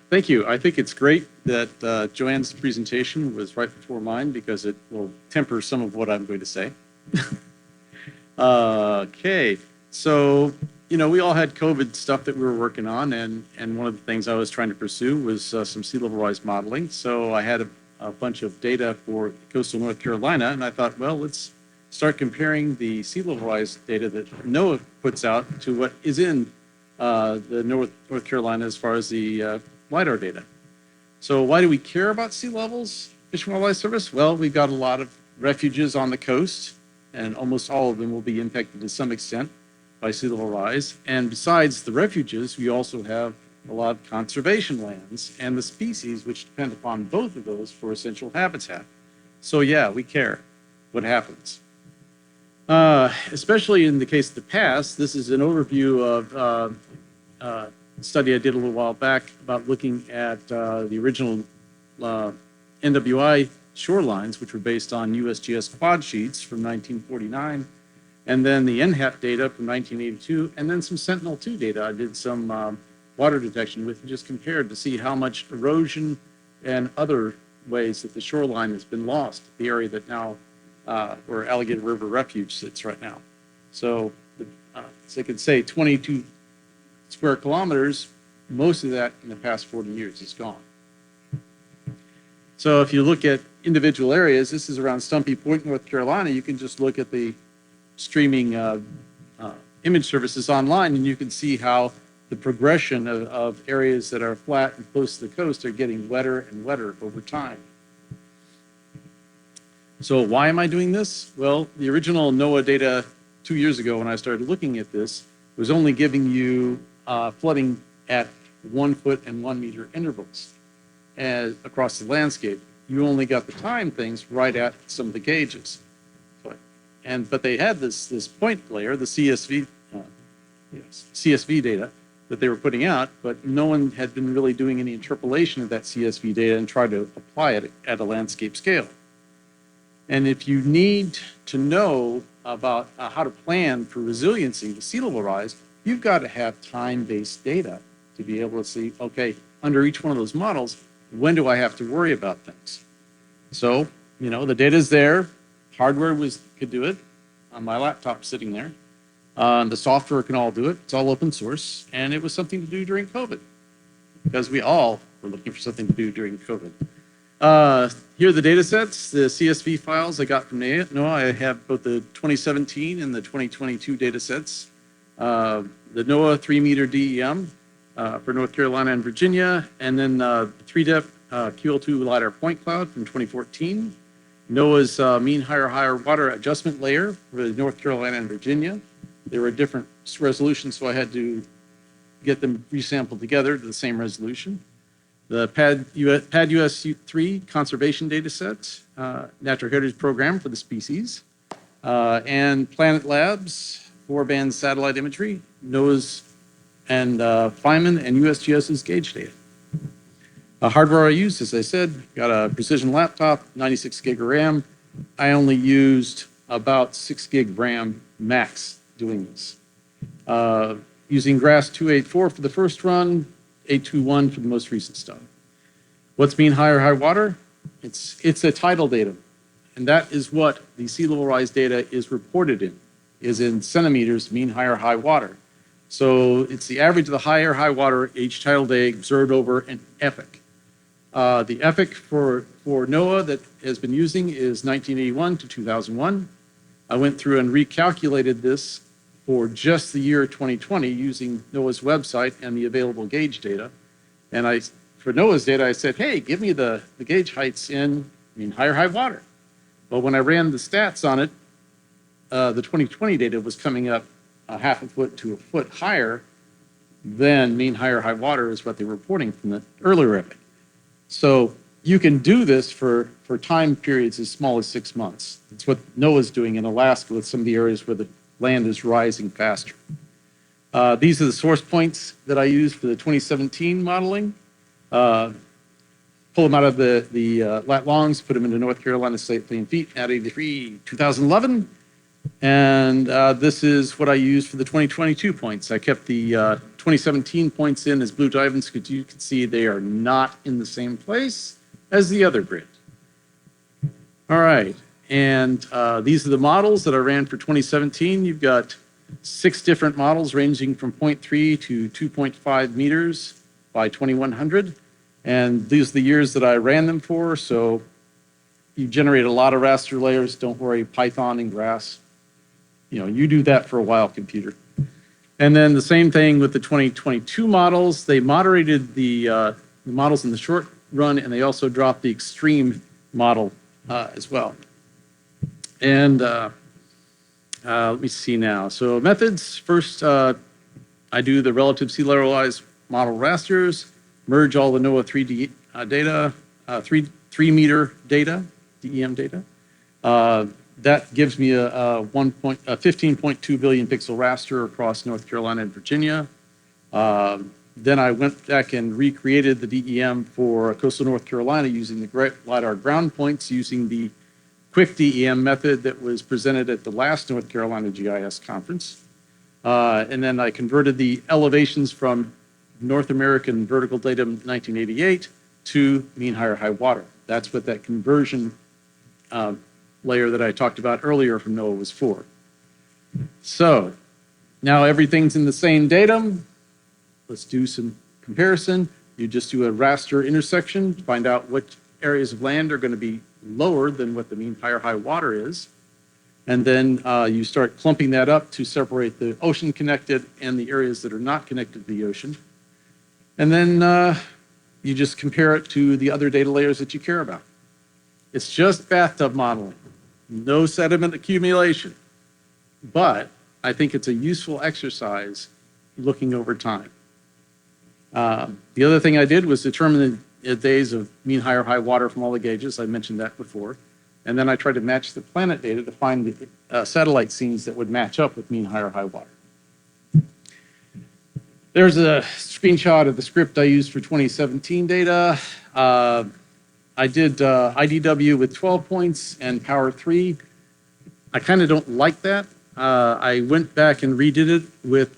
Thank you. I think it's great that Joanne's presentation was right before mine because it will temper some of what I'm going to say. Okay, so we all had COVID stuff that we were working on, and one of the things I was trying to pursue was some sea level rise modeling. So I had a bunch of data for coastal North Carolina, and I thought, well, let's start comparing the sea level rise data that NOAA puts out to what is in the North Carolina as far as the LIDAR data. So why do we care about sea levels, Fish and Wildlife Service? Well, we've got a lot of refuges on the coast, and almost all of them will be impacted to some extent by sea level rise. And besides the refuges, we also have a lot of conservation lands and the species which depend upon both of those for essential habitat. So yeah, we care what happens. Especially in the case of the past, this is an overview of study I did a little while back about looking at the original NWI shorelines, which were based on USGS quad sheets from 1949, and then the NHAP data from 1982, and then some Sentinel-2 data. I did some water detection with and just compared to see how much erosion and other ways that the shoreline has been lost, the area that now where Alligator River Refuge sits right now. So, as I could say, 22 square kilometers, most of that in the past 40 years is gone. So if you look at individual areas, this is around Stumpy Point, North Carolina, you can just look at the streaming image services online, and you can see how the progression of areas that are flat and close to the coast are getting wetter and wetter over time. So why am I doing this? Well, the original NOAA data 2 years ago when I started looking at this was only giving you flooding at 1 foot and 1 meter intervals across the landscape. You only got the time things right at some of the gauges. But they had this point layer, the CSV data that they were putting out, but no one had been really doing any interpolation of that CSV data and tried to apply it at a landscape scale. And if you need to know about how to plan for resiliency to sea level rise, you've got to have time-based data to be able to see, okay, under each one of those models, when do I have to worry about things? So, the data's there. Hardware could do it. On my laptop sitting there. The software can all do it. It's all open source. And it was something to do during COVID because we all were looking for something to do during COVID. Here are the data sets, the CSV files I got from NOAA. I have both the 2017 and the 2022 data sets. The NOAA 3-meter DEM for North Carolina and Virginia, and then 3-depth QL2 LiDAR point cloud from 2014. NOAA's mean higher water adjustment layer for North Carolina and Virginia. They were different resolutions, so I had to get them resampled together to the same resolution. The PAD US 3 conservation data set, Natural Heritage Program for the species, and Planet Labs 4-band satellite imagery, NOAA's and Feynman and USGS's gauge data. Hardware I used, as I said, got a precision laptop, 96 gig of RAM. I only used about 6 gig RAM max doing this. Using GRASS 284 for the first run, 821 for the most recent stuff. What's mean high water? It's a tidal datum, and that is what the sea level rise data is reported in, is in centimeters mean high water. So it's the average of the high water each tidal day observed over an epoch. The epoch for NOAA that has been using is 1981 to 2001. I went through and recalculated this for just the year 2020 using NOAA's website and the available gauge data. And for NOAA's data, I said, hey, give me the gauge heights in high water. Well, when I ran the stats on it, the 2020 data was coming up a half a foot to a foot higher than mean high water is what they were reporting from the earlier epoch. So you can do this for time periods as small as 6 months. It's what NOAA's doing in Alaska with some of the areas where the land is rising faster. These are the source points that I used for the 2017 modeling. Pull them out of the lat longs, put them into North Carolina state plain feet, at 83, 2011. And this is what I used for the 2022 points. I kept the 2017 points in as blue diamonds because you can see they are not in the same place as the other grid. All right, and these are the models that I ran for 2017. You've got 6 different models ranging from 0.3 to 2.5 meters by 2100. And these are the years that I ran them for. So you generate a lot of raster layers. Don't worry, Python and Grass. You do that for a while, computer. And then the same thing with the 2022 models. They moderated the models in the short run, and they also dropped the extreme model as well. And let me see now. So methods, first I do the relative sea level rise model rasters, merge all the NOAA 3D data, 3 meter data, DEM data. That gives me a 15.2 billion pixel raster across North Carolina and Virginia. Then I went back and recreated the DEM for coastal North Carolina using the LiDAR ground points using the quick DEM method that was presented at the last North Carolina GIS conference. And then I converted the elevations from North American vertical datum 1988 to mean higher high water. That's what that conversion layer that I talked about earlier from NOAA was for. So now everything's in the same datum. Let's do some comparison. You just do a raster intersection to find out what areas of land are going to be lower than what the mean higher high water is. And then you start clumping that up to separate the ocean connected and the areas that are not connected to the ocean. And then you just compare it to the other data layers that you care about. It's just bathtub modeling, no sediment accumulation. But I think it's a useful exercise looking over time. The other thing I did was determine the days of mean higher high water from all the gauges. I mentioned that before. And then I tried to match the planet data to find the satellite scenes that would match up with mean higher high water. There's a screenshot of the script I used for 2017 data. I did IDW with 12 points and power 3. I kind of don't like that. I went back and redid it with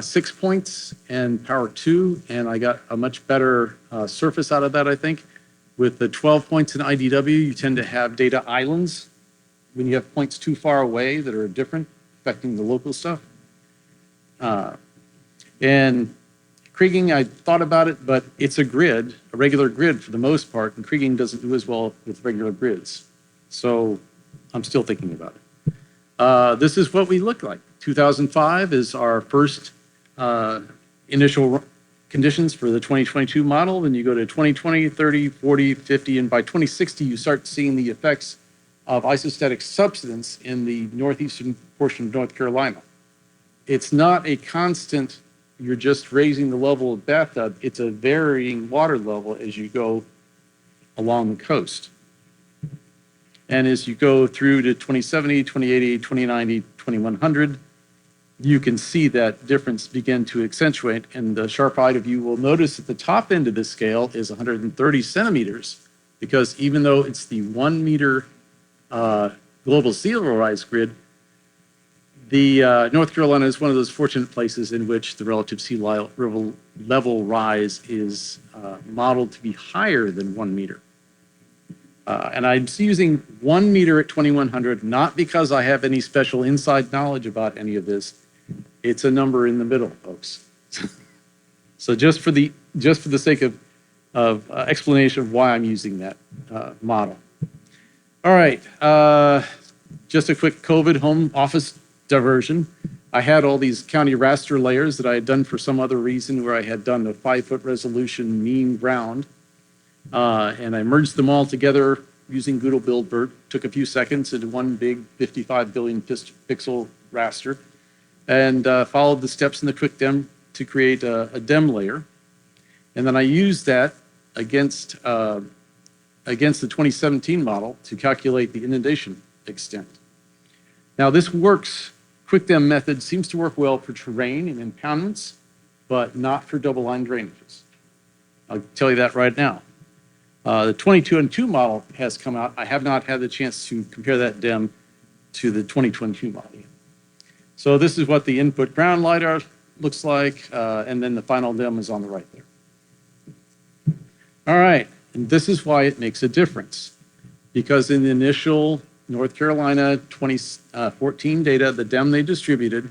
6 points and power 2, and I got a much better surface out of that, I think. With the 12 points in IDW, you tend to have data islands when you have points too far away that are different, affecting the local stuff. And kriging, I thought about it, but it's a grid, a regular grid for the most part, and kriging doesn't do as well with regular grids. So I'm still thinking about it. This is what we look like. 2005 is our first initial conditions for the 2022 model. Then you go to 2020, 30, 40, 50, and by 2060, you start seeing the effects of isostatic subsidence in the northeastern portion of North Carolina. It's not a constant, you're just raising the level of bathtub. It's a varying water level as you go along the coast. And as you go through to 2070, 2080, 2090, 2100, you can see that difference begin to accentuate. And the sharp-eyed of you will notice at the top end of the scale is 130 centimeters, because even though it's the 1 meter global sea level rise grid, the North Carolina is one of those fortunate places in which the relative sea level rise is modeled to be higher than 1 meter. And I'm using 1 meter at 2100, not because I have any special inside knowledge about any of this. It's a number in the middle, folks. So just for the sake of explanation of why I'm using that model. All right, just a quick COVID home office diversion. I had all these county raster layers that I had done for some other reason, where I had done a 5-foot resolution mean ground. And I merged them all together using Google BuildBird. Took a few seconds into one big 55 billion pixel raster, and followed the steps in the quick dem to create a dem layer. And then I used that against the 2017 model to calculate the inundation extent. Now this works, quick dem method seems to work well for terrain and impoundments, but not for double line drainages. I'll tell you that right now. The 22 model has come out. I have not had the chance to compare that dem to the 2022 model yet. So this is what the input ground LiDAR looks like, and then the final DEM is on the right there. All right, and this is why it makes a difference. Because in the initial North Carolina 2014 data, the DEM they distributed,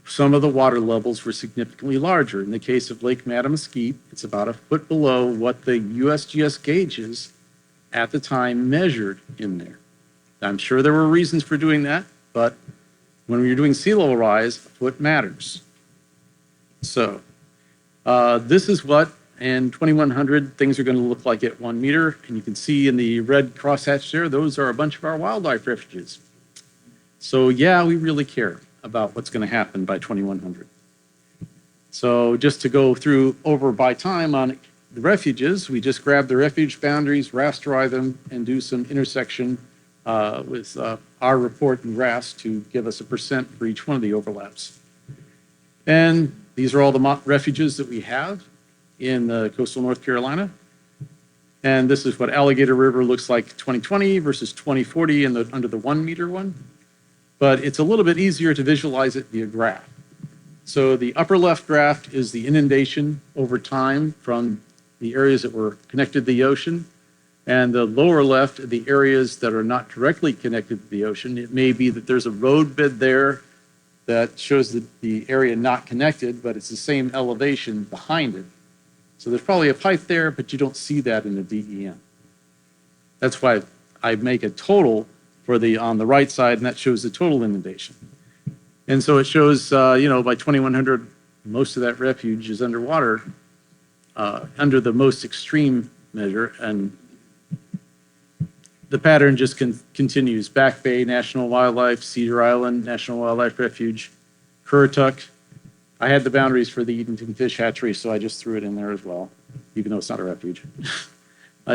some of the water levels were significantly larger. In the case of Lake Mattamuskeet, it's about a foot below what the USGS gauges at the time measured in there. I'm sure there were reasons for doing that, but when you're doing sea level rise, a foot matters. So this is what in 2100 things are going to look like at 1 meter. And you can see in the red crosshatch there, those are a bunch of our wildlife refuges. So yeah, we really care about what's going to happen by 2100. So just to go through over by time on the refuges, we just grab the refuge boundaries, rasterize them, and do some intersection with our report and RAS to give us a percent for each one of the overlaps. And these are all the refuges that we have in coastal North Carolina. And this is what Alligator River looks like 2020 versus 2040 under the 1 meter one. But it's a little bit easier to visualize it via graph. So the upper left graph is the inundation over time from the areas that were connected to the ocean. And the lower left, the areas that are not directly connected to the ocean. It may be that there's a road bed there that shows the area not connected, but it's the same elevation behind it. So there's probably a pipe there, but you don't see that in the DEM. That's why I make a total for on the right side, and that shows the total inundation. And so it shows, by 2100, most of that refuge is underwater under the most extreme measure, and the pattern just continues. Back Bay National Wildlife, Cedar Island National Wildlife Refuge, Currituck. I had the boundaries for the Edenton Fish Hatchery, so I just threw it in there as well, even though it's not a refuge.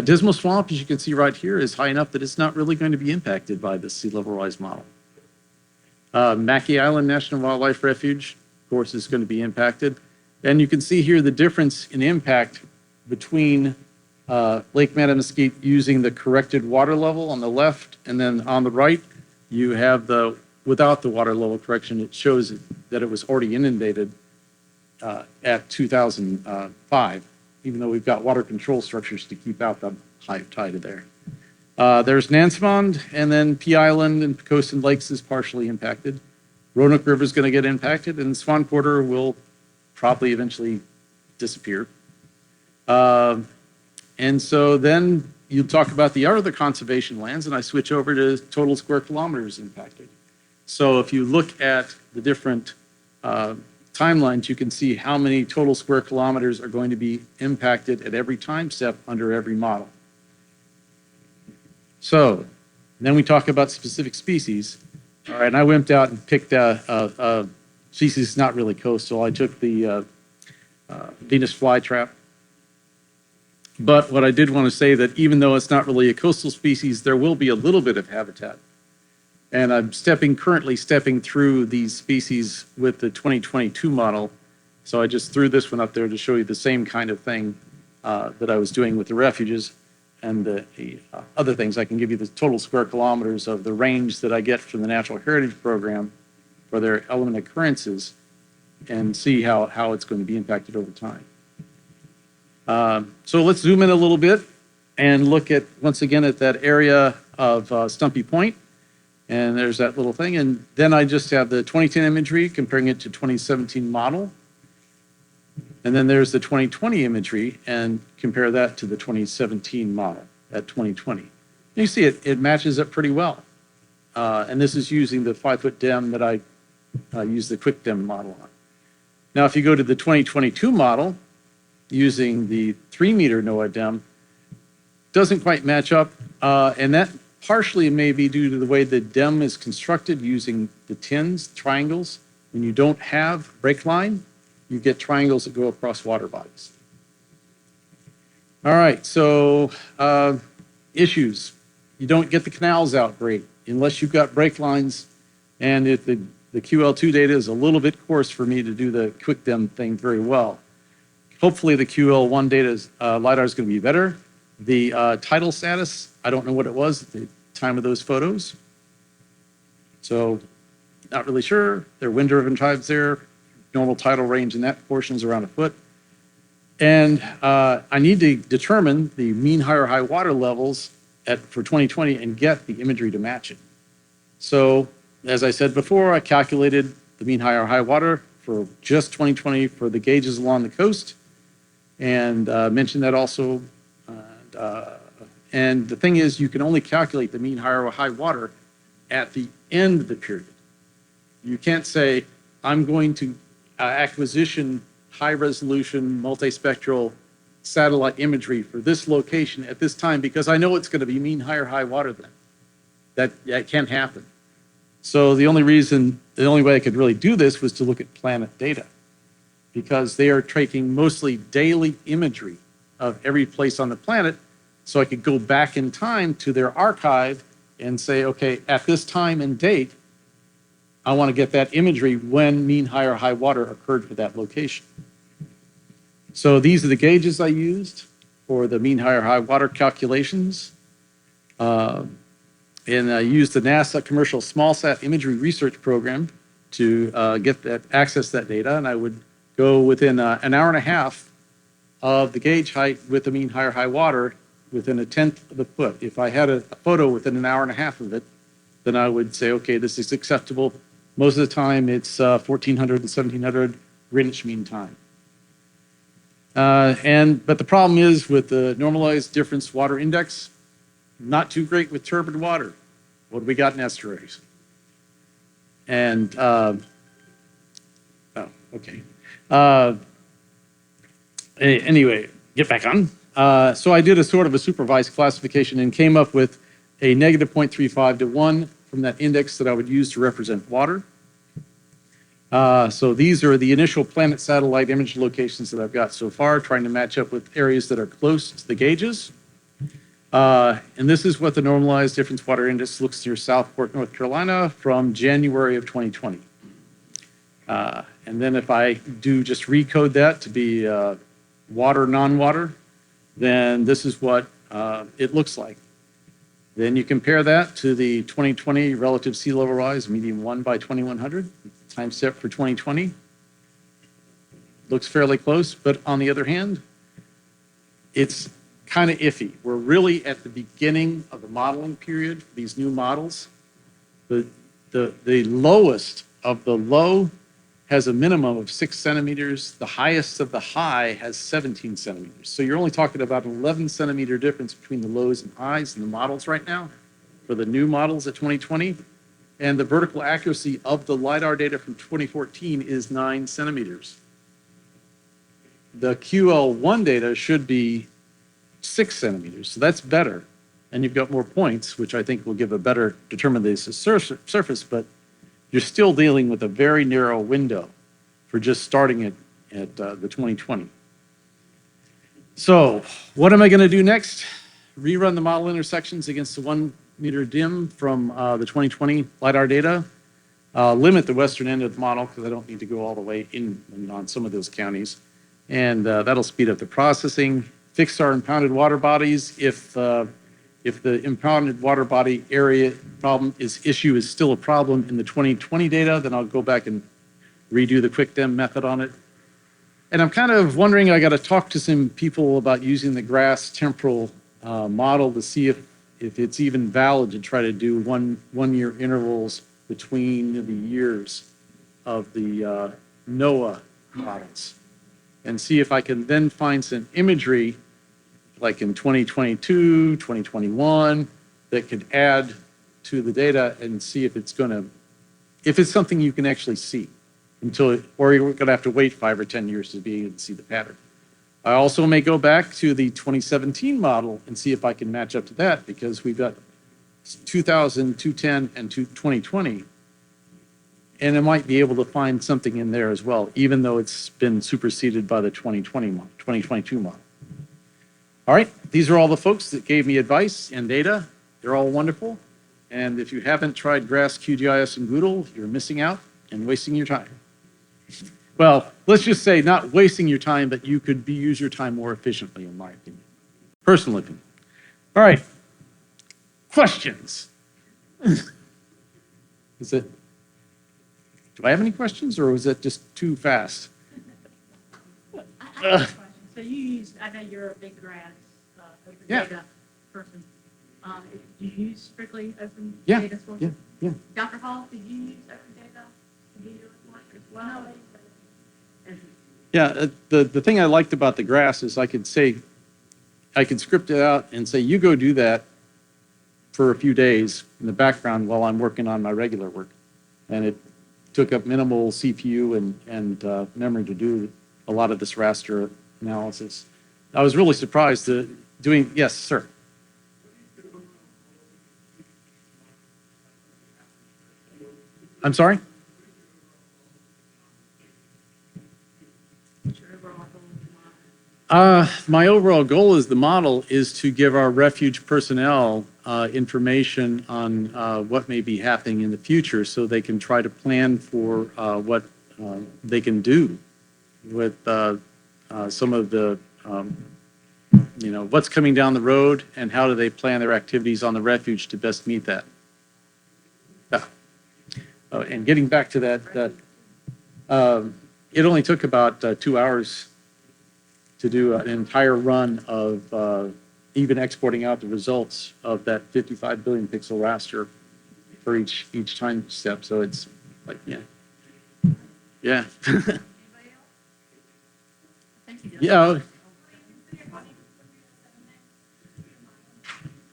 Dismal Swamp, as you can see right here, is high enough that it's not really going to be impacted by the sea level rise model. Mackay Island National Wildlife Refuge, of course, is going to be impacted. And you can see here the difference in impact between Lake Mattamuskeet using the corrected water level on the left, and then on the right, you have without the water level correction. It shows that it was already inundated at 2005, even though we've got water control structures to keep out the high tide there. There's Nansemond, and then Pea Island and Pocosin Lakes is partially impacted. Roanoke River is going to get impacted, and Swan Quarter will probably eventually disappear. And so then you talk about the other conservation lands, and I switch over to total square kilometers impacted. So if you look at the different timelines, you can see how many total square kilometers are going to be impacted at every time step under every model. So then we talk about specific species. All right, and I went out and picked a species not really coastal. I took the Venus flytrap. But what I did want to say that even though it's not really a coastal species, there will be a little bit of habitat. And I'm currently stepping through these species with the 2022 model. So I just threw this one up there to show you the same kind of thing that I was doing with the refuges and the other things. I can give you the total square kilometers of the range that I get from the Natural Heritage Program for their element occurrences and see how it's going to be impacted over time. So let's zoom in a little bit and look at, once again, at that area of Stumpy Point. And there's that little thing. And then I just have the 2010 imagery comparing it to 2017 model. And then there's the 2020 imagery and compare that to the 2017 model at 2020. And you see it matches up pretty well. And this is using the 5-foot DEM that I use the quick DEM model on. Now, if you go to the 2022 model, using the 3-meter NOAA DEM, doesn't quite match up, and that partially may be due to the way the DEM is constructed using the tins, triangles. When you don't have break line, you get triangles that go across water bodies. All right, so issues. You don't get the canals out great unless you've got break lines, and if the QL2 data is a little bit coarse for me to do the quick DEM thing very well. Hopefully the QL1 data LiDAR is going to be better. The tidal status, I don't know what it was at the time of those photos. So not really sure. There are wind-driven tribes there. normal tidal range in that portion is around a foot. And I need to determine the mean high or high water levels for 2020 and get the imagery to match it. So as I said before, I calculated the mean high or high water for just 2020 for the gauges along the coast, and mentioned that also. And the thing is, you can only calculate the mean high or high water at the end of the period. You can't say, I'm going to acquisition high resolution multispectral satellite imagery for this location at this time because I know it's going to be mean high or high water then. That can't happen. So the only way I could really do this was to look at planet data, because they are taking mostly daily imagery of every place on the planet. So I could go back in time to their archive and say, okay, at this time and date, I want to get that imagery when mean high or high water occurred for that location. So these are the gauges I used for the mean high or high water calculations. And I used the NASA Commercial SmallSat Imagery Research Program to access that data. And I would go within an hour and a half of the gauge height with the mean high or high water within 1/10 of a foot. If I had a photo within an hour and a half of it, then I would say, okay, this is acceptable. Most of the time it's 1400 and 1700 Greenwich Mean Time. But the problem is with the normalized difference water index, not too great with turbid water. What do we got in estuaries? And, anyway, get back on. So I did a sort of a supervised classification and came up with a negative 0.35 to 1 from that index that I would use to represent water. So these are the initial planet satellite image locations that I've got so far, trying to match up with areas that are close to the gauges. And this is what the normalized difference water index looks near Southport, North Carolina from January of 2020. And then if I do just recode that to be water, non-water, then this is what it looks like. Then you compare that to the 2020 relative sea level rise, median 1 by 2100, time step for 2020. Looks fairly close, but on the other hand, it's kind of iffy. We're really at the beginning of the modeling period for these new models. The lowest of the low has a minimum of 6 centimeters. The highest of the high has 17 centimeters. So you're only talking about an 11 centimeter difference between the lows and highs in the models right now for the new models at 2020. And the vertical accuracy of the LiDAR data from 2014 is 9 centimeters. The QL1 data should be 6 centimeters, so that's better. And you've got more points, which I think will give a better determination surface, but you're still dealing with a very narrow window for just starting at the 2020. So what am I going to do next? Rerun the model intersections against the 1 meter dim from the 2020 LiDAR data. Limit the western end of the model because I don't need to go all the way in and on some of those counties. And that'll speed up the processing. Fix our impounded water bodies. If the impounded water body area issue is still a problem in the 2020 data, then I'll go back and redo the quick dem method on it. And I'm kind of wondering, I got to talk to some people about using the GRASS temporal model to see if it's even valid to try to do one year intervals between the years of the NOAA models, and see if I can then find some imagery like in 2022, 2021, that could add to the data and see if it's something you can actually see or you're gonna have to wait 5 or 10 years to be able to see the pattern. I also may go back to the 2017 model and see if I can match up to that, because we've got 2000, 210, and 2020, and I might be able to find something in there as well, even though it's been superseded by the 2022 model. All right, these are all the folks that gave me advice and data. They're all wonderful. And if you haven't tried GRASS, QGIS, and Google, you're missing out and wasting your time. Well, let's just say not wasting your time, but you could use your time more efficiently, in my opinion, personal opinion. All right, questions? Is it? Do I have any questions, or was that just too fast? I have a question. So you use, I know you're a big graphs, open Yeah. data person. Do you use strictly open Yeah, data sources? yeah. Dr. Hall, did you use open data to do your report as well? And Yeah, the thing I liked about the graphs is I could script it out and say, you go do that for a few days in the background while I'm working on my regular work. And it took up minimal CPU and memory to do a lot of this raster analysis. I was really surprised that doing, yes, sir. I'm sorry? what's your overall goal tomorrow? My overall goal is the model is to give our refuge personnel information on what may be happening in the future so they can try to plan for what they can do with some of the, what's coming down the road and how do they plan their activities on the refuge to best meet that. Yeah. And getting back to that, it only took about 2 hours to do an entire run of even exporting out the results of that 55 billion pixel raster for each time step. So it's like, yeah. Yeah. Anybody else? Thank you. Yeah.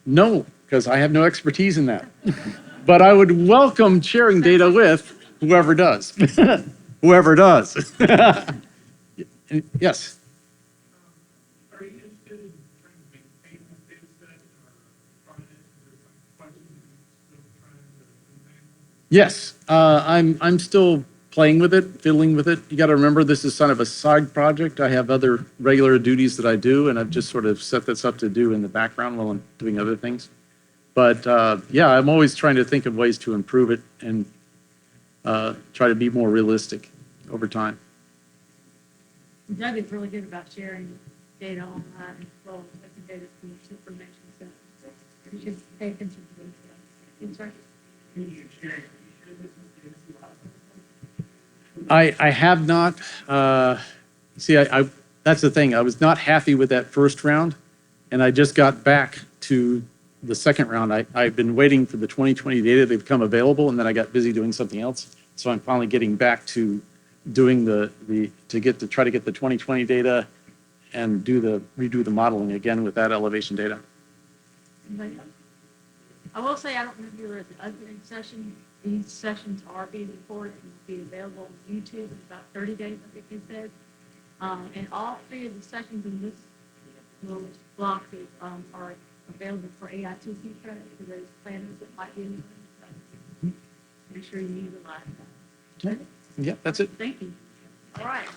No, because I have no expertise in that. But I would welcome sharing data with whoever does. Whoever does. Yes. Are you interested in trying to maintain this data set or run it? Is there some questions you're still trying to maintain? Yes, I'm still playing with it, fiddling with it. You got to remember, this is kind of a side project. I have other regular duties that I do, and I've just sort of set this up to do in the background while I'm doing other things. But yeah, I'm always trying to think of ways to improve it and try to be more realistic over time. Doug is really good about sharing data online as well as open data source information. So you should pay attention to those. Yes, sir. Can you share this with the last I have not. See, I that's the thing. I was not happy with that first round, and I just got back to the second round. I've been waiting for the 2020 data to become available, and then I got busy doing something else. So I'm finally getting back to doing to try to get the 2020 data and redo the modeling again with that elevation data. Anybody else? I will say, I don't know if you were at the opening session. These sessions are being recorded and will be available on YouTube in about 30 days, I think you said. And all three of the sessions in this little block are available for AITC credit for those planners that might be in the room. So make sure you utilize that. Yeah, that's it. Thank you. All right.